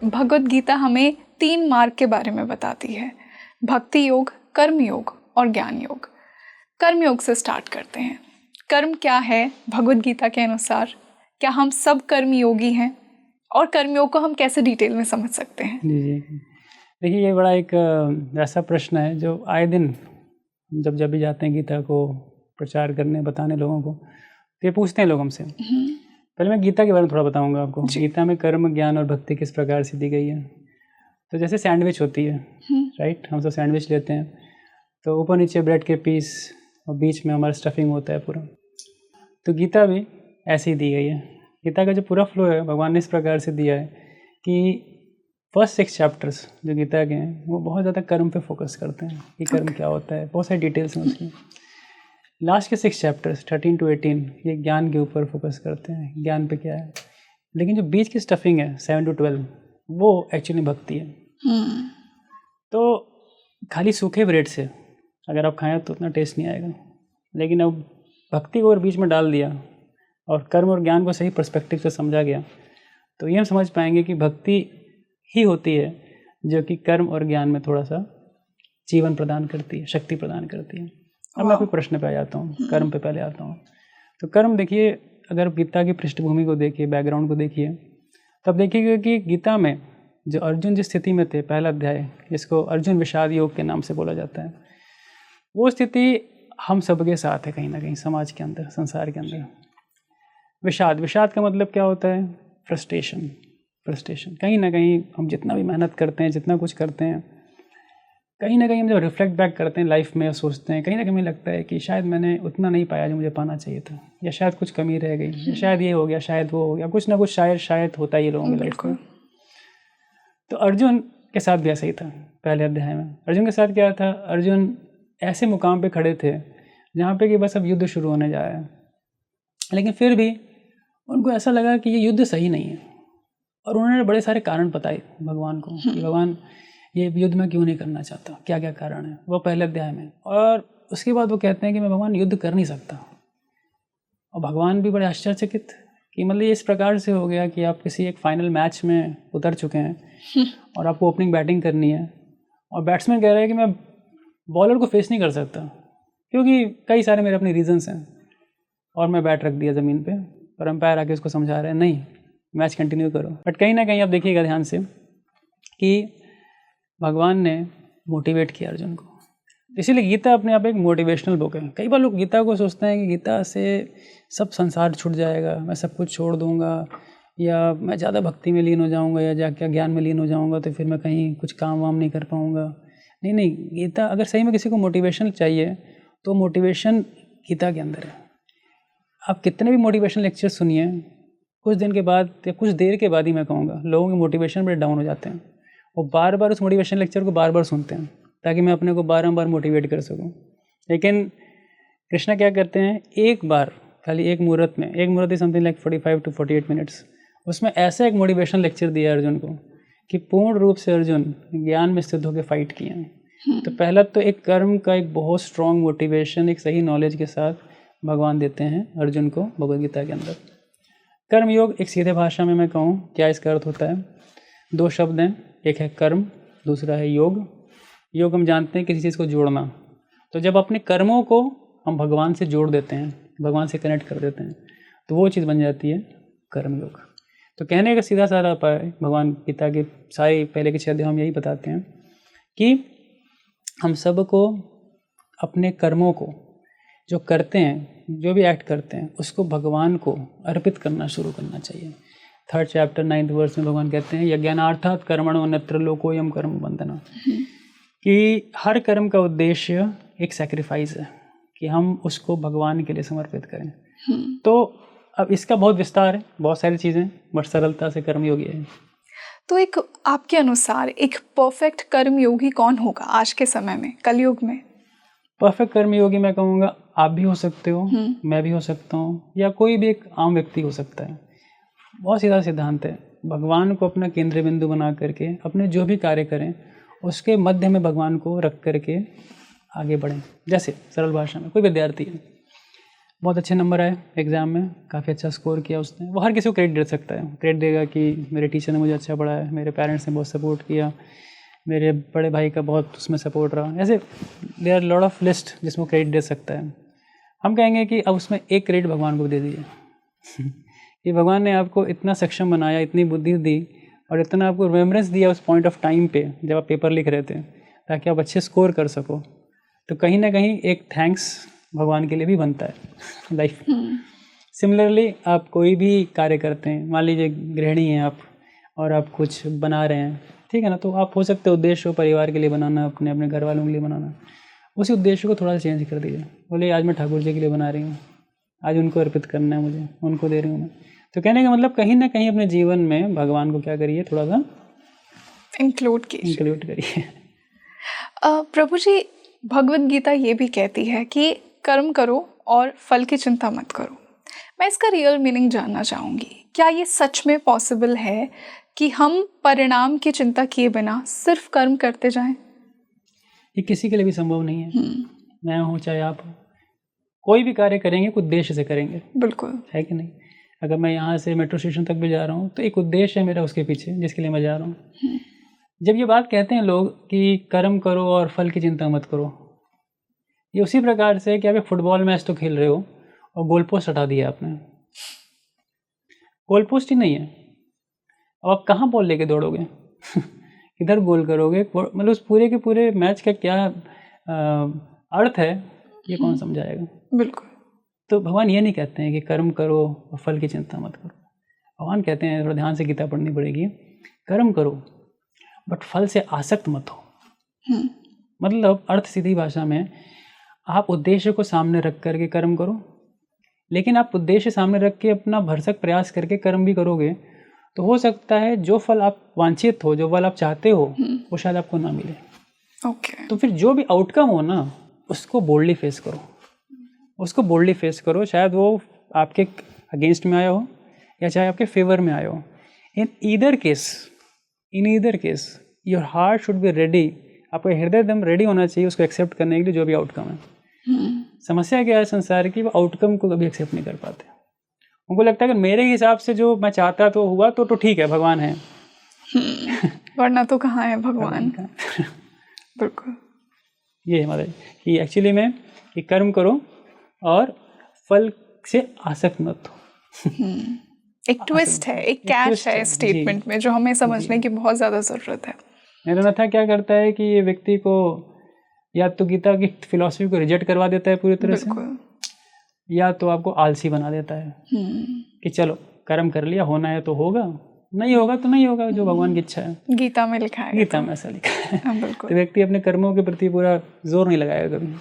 भगवद गीता हमें 3 मार्ग के बारे में बताती है, भक्ति योग, कर्म योग और ज्ञान योग। कर्म योग से स्टार्ट करते हैं। कर्म क्या है भगवद गीता के अनुसार? क्या हम सब कर्म योगी हैं? और कर्म योग को हम कैसे डिटेल में समझ सकते हैं? जी देखिए, ये बड़ा एक ऐसा प्रश्न है जो आए दिन जब भी जाते हैं गीता को प्रचार करने, बताने लोगों को, तो ये पूछते हैं लोग हमसे। पहले मैं गीता के बारे में थोड़ा बताऊंगा आपको। गीता में कर्म, ज्ञान और भक्ति किस प्रकार से दी गई है। तो जैसे सैंडविच होती है, राइट, हम सब सैंडविच लेते हैं, तो ऊपर नीचे ब्रेड के पीस और बीच में हमारा स्टफिंग होता है पूरा। तो गीता भी ऐसे ही दी गई है। गीता का जो पूरा फ्लो है भगवान ने इस प्रकार से दिया है कि फर्स्ट 6 चैप्टर्स जो गीता के हैं वो बहुत ज़्यादा कर्म पे फोकस करते हैं कि कर्म क्या होता है, बहुत सारी डिटेल्स हैं उसमें। लास्ट के 6 चैप्टर्स 13 to 18 ये ज्ञान के ऊपर फोकस करते हैं, ज्ञान पे क्या है। लेकिन जो बीच की स्टफिंग है 7 to 12 वो एक्चुअली भक्ति है। तो खाली सूखे ब्रेड से अगर आप खाएं तो उतना टेस्ट नहीं आएगा, लेकिन अब भक्ति को अगर बीच में डाल दिया और कर्म और ज्ञान को सही पर्सपेक्टिव से समझा गया तो ये हम समझ पाएंगे कि भक्ति ही होती है जो कि कर्म और ज्ञान में थोड़ा सा जीवन प्रदान करती है, शक्ति प्रदान करती है। अब मैं कोई प्रश्न पे आ जाता हूँ, कर्म पे पहले आता हूँ। तो कर्म देखिए, अगर गीता की पृष्ठभूमि को देखिए, बैकग्राउंड को देखिए, तब देखिएगा कि गीता में जो अर्जुन जिस स्थिति में थे, पहला अध्याय जिसको अर्जुन विषाद योग के नाम से बोला जाता है, वो स्थिति हम सबके साथ है कहीं ना कहीं, समाज के अंदर, संसार के अंदर। विषाद का मतलब क्या होता है? फ्रस्ट्रेशन। कहीं ना कहीं हम जितना भी मेहनत करते हैं, जितना कुछ करते हैं, कहीं ना कहीं हम जब रिफ्लेक्ट बैक करते हैं लाइफ में, सोचते हैं, कहीं ना कहीं हमें लगता है कि शायद मैंने उतना नहीं पाया जो मुझे पाना चाहिए था, या शायद कुछ कमी रह गई, या शायद ये हो गया, शायद वो हो गया, कुछ ना कुछ शायद होता ही लोगों की लाइफ में। तो अर्जुन के साथ भी ऐसा ही था। पहले अध्याय में अर्जुन के साथ क्या था? अर्जुन ऐसे मुकाम पे खड़े थे जहाँ पे कि बस अब युद्ध शुरू होने जा रहा है, लेकिन फिर भी उनको ऐसा लगा कि ये युद्ध सही नहीं है, और उन्होंने बड़े सारे कारण बताए भगवान को कि भगवान ये युद्ध में क्यों नहीं करना चाहता, क्या क्या कारण है, वो पहले अध्याय में। और उसके बाद वो कहते हैं कि मैं भगवान युद्ध कर नहीं सकता, और भगवान भी बड़े आश्चर्यचकित कि मतलब ये इस प्रकार से हो गया कि आप किसी एक फाइनल मैच में उतर चुके हैं और आपको ओपनिंग बैटिंग करनी है, और बैट्समैन कह रहा है कि मैं बॉलर को फेस नहीं कर सकता क्योंकि कई सारे मेरे अपने रीजंस हैं, और मैं बैट रख दिया ज़मीन पे, और अंपायर आके उसको समझा रहे हैं नहीं, मैच कंटिन्यू करो। बट कहीं ना कहीं आप देखिएगा ध्यान से कि भगवान ने मोटिवेट किया अर्जुन को। इसीलिए गीता अपने आप एक मोटिवेशनल बुक है। कई बार लोग गीता को सोचते हैं कि गीता से सब संसार छूट जाएगा, मैं सब कुछ छोड़ दूंगा, या मैं ज़्यादा भक्ति में लीन हो जाऊंगा, या जाके ज्ञान में लीन हो जाऊंगा तो फिर मैं कहीं कुछ काम वाम नहीं कर पाऊंगा। नहीं, गीता अगर सही में किसी को मोटिवेशन चाहिए तो मोटिवेशन गीता के अंदर है। आप कितने भी मोटिवेशन लेक्चर सुनिए, कुछ दिन के बाद या कुछ देर के बाद ही मैं कहूँगा लोगों के मोटिवेशन बड़े डाउन हो जाते हैं, वो बार बार उस मोटिवेशन लेक्चर को बार बार सुनते हैं ताकि मैं अपने को बार मोटिवेट कर सकूं। लेकिन कृष्णा क्या करते हैं, एक बार खाली एक मुहूर्त में, एक मुहूर्त समथिंग लाइक 45 to 48 मिनट्स, उसमें ऐसा एक मोटिवेशन लेक्चर दिया अर्जुन को कि पूर्ण रूप से अर्जुन ज्ञान में स्थित होकर फाइट किए हैं। तो पहला तो एक कर्म का एक बहुत स्ट्रॉन्ग मोटिवेशन एक सही नॉलेज के साथ भगवान देते हैं अर्जुन को भगवद गीता के अंदर। कर्म योग एक सीधे भाषा में मैं कहूँ क्या इसका अर्थ होता है, 2 शब्द हैं, एक है कर्म, दूसरा है योग। योग हम जानते हैं किसी चीज़ को जोड़ना, तो जब अपने कर्मों को हम भगवान से जोड़ देते हैं, भगवान से कनेक्ट कर देते हैं, तो वो चीज़ बन जाती है कर्म योग। तो कहने का सीधा साधा उपाय भगवान गीता के सारे पहले के 6 अध्याय हम यही बताते हैं कि हम सब को अपने कर्मों को जो करते हैं, जो भी एक्ट करते हैं, उसको भगवान को अर्पित करना शुरू करना चाहिए। 3rd चैप्टर 9th वर्स में भगवान कहते हैं यज्ञानार्थात् कर्मणो अन्यत्र लोकोऽयं कर्म बंधना, कि हर कर्म का उद्देश्य एक सैक्रिफाइस है कि हम उसको भगवान के लिए समर्पित करें। तो अब इसका बहुत विस्तार है, बहुत सारी चीज़ें, बट सरलता से कर्मयोगी है। तो एक आपके अनुसार एक परफेक्ट कर्मयोगी कौन होगा आज के समय में, कलयुग में? परफेक्ट कर्मयोगी मैं कहूँगा आप भी हो सकते हो, मैं भी हो सकता हूँ, या कोई भी एक आम व्यक्ति हो सकता है। बहुत सीधा सिद्धांत है, भगवान को अपना केंद्र बिंदु बना करके अपने जो भी कार्य करें उसके मध्य में भगवान को रख करके आगे बढ़ें। जैसे सरल भाषा में कोई विद्यार्थी है, बहुत अच्छे नंबर आए एग्ज़ाम में, काफ़ी अच्छा स्कोर किया उसने। वो हर किसी को क्रेडिट दे सकता है, क्रेडिट देगा कि मेरे टीचर ने मुझे अच्छा पढ़ाया, मेरे पेरेंट्स ने बहुत सपोर्ट किया, मेरे बड़े भाई का बहुत उसमें सपोर्ट रहा। ऐसे there are lot of list जिसमें क्रेडिट दे सकता है। हम कहेंगे कि अब उसमें एक क्रेडिट भगवान को दे दीजिए कि भगवान ने आपको इतना सक्षम बनाया, इतनी बुद्धि दी और इतना आपको रिमेम्बरेंस दिया उस पॉइंट ऑफ टाइम पे जब आप पेपर लिख रहे थे, ताकि आप अच्छे स्कोर कर सको। तो कहीं ना कहीं एक थैंक्स भगवान के लिए भी बनता है लाइफ में। सिमिलरली आप कोई भी कार्य करते हैं, मान लीजिए गृहिणी हैं आप और आप कुछ बना रहे हैं, ठीक है ना, तो आप हो सकते उद्देश्य हो परिवार के लिए बनाना, अपने अपने घर वालों के लिए बनाना, उसी उद्देश्य को थोड़ा सा चेंज कर दीजिए। बोले आज मैं ठाकुर जी के लिए बना रही हूँ, आज उनको अर्पित करना है, मुझे उनको दे रही हूँ मैं। तो कहने का मतलब कहीं ना कहीं अपने जीवन में भगवान को क्या करिए, थोड़ा सा इंक्लूड करिए। प्रभु जी, भगवद गीता ये भी कहती है कि कर्म करो और फल की चिंता मत करो। मैं इसका रियल मीनिंग जानना चाहूँगी। क्या ये सच में पॉसिबल है कि हम परिणाम की चिंता किए बिना सिर्फ कर्म करते जाएं? ये किसी के लिए भी संभव नहीं है। मैं हूँ चाहे आप हो, कोई भी कार्य करेंगे कुछ उद्देश्य से करेंगे। बिल्कुल, है कि नहीं? अगर मैं यहाँ से मेट्रो स्टेशन तक भी जा रहा हूँ तो एक उद्देश्य है मेरा उसके पीछे, जिसके लिए मैं जा रहा हूँ। जब ये बात कहते हैं लोग कि कर्म करो और फल की चिंता मत करो, ये उसी प्रकार से कि आप एक फुटबॉल मैच तो खेल रहे हो और गोल पोस्ट हटा दिया आपने, गोल पोस्ट ही नहीं है, अब आप कहाँ बॉल लेके दौड़ोगे किधर गोल करोगे? मतलब उस पूरे के पूरे मैच का क्या अर्थ है, ये कौन समझाएगा? बिल्कुल। तो भगवान ये नहीं कहते हैं कि कर्म करो और फल की चिंता मत करो। भगवान कहते हैं, थोड़ा ध्यान से गीता पढ़नी पड़ेगी, कर्म करो बट फल से आसक्त मत हो। मतलब अर्थ सीधी भाषा में, आप उद्देश्य को सामने रख करके कर्म करो, लेकिन आप उद्देश्य सामने रख के अपना भरसक प्रयास करके कर्म भी करोगे तो हो सकता है जो फल आप वांछित हो, जो फल आप चाहते हो, वो शायद आपको ना मिले। ओके। तो फिर जो भी आउटकम हो ना, उसको बोल्डली फेस करो, उसको बोल्डली फेस करो। शायद वो आपके अगेंस्ट में आया हो या चाहे आपके फेवर में आया हो। In either case your heart should be ready. आपका हृदय एकदम रेडी होना चाहिए उसको एक्सेप्ट करने के लिए, जो भी आउटकम है। समस्या क्या है संसार की, वो आउटकम को कभी एक्सेप्ट नहीं कर पाते। उनको लगता है कि मेरे हिसाब से जो मैं चाहता तो हुआ तो ठीक है, भगवान है वरना तो कहाँ है भगवान। बिल्कुल, ये है मतलब कि एक्चुअली में कि कर्म करो और फल से आसक्त मत हो। एक ट्विस्ट है, एक कैच है स्टेटमेंट में, जो हमें समझने की बहुत ज़्यादा ज़रूरत है। अन्यथा क्या करता है कि ये व्यक्ति को या तो गीता की फिलॉसफी को रिजेक्ट करवा देता है पूरी तरह से, या तो आपको आलसी बना देता है कि चलो कर्म कर लिया, होना है तो होगा, नहीं होगा तो नहीं होगा, जो भगवान की इच्छा है। गीता में लिखा है, गीता में ऐसा लिखा है। बिल्कुल। तो व्यक्ति अपने कर्मों के प्रति पूरा जोर नहीं लगाएगा कभी।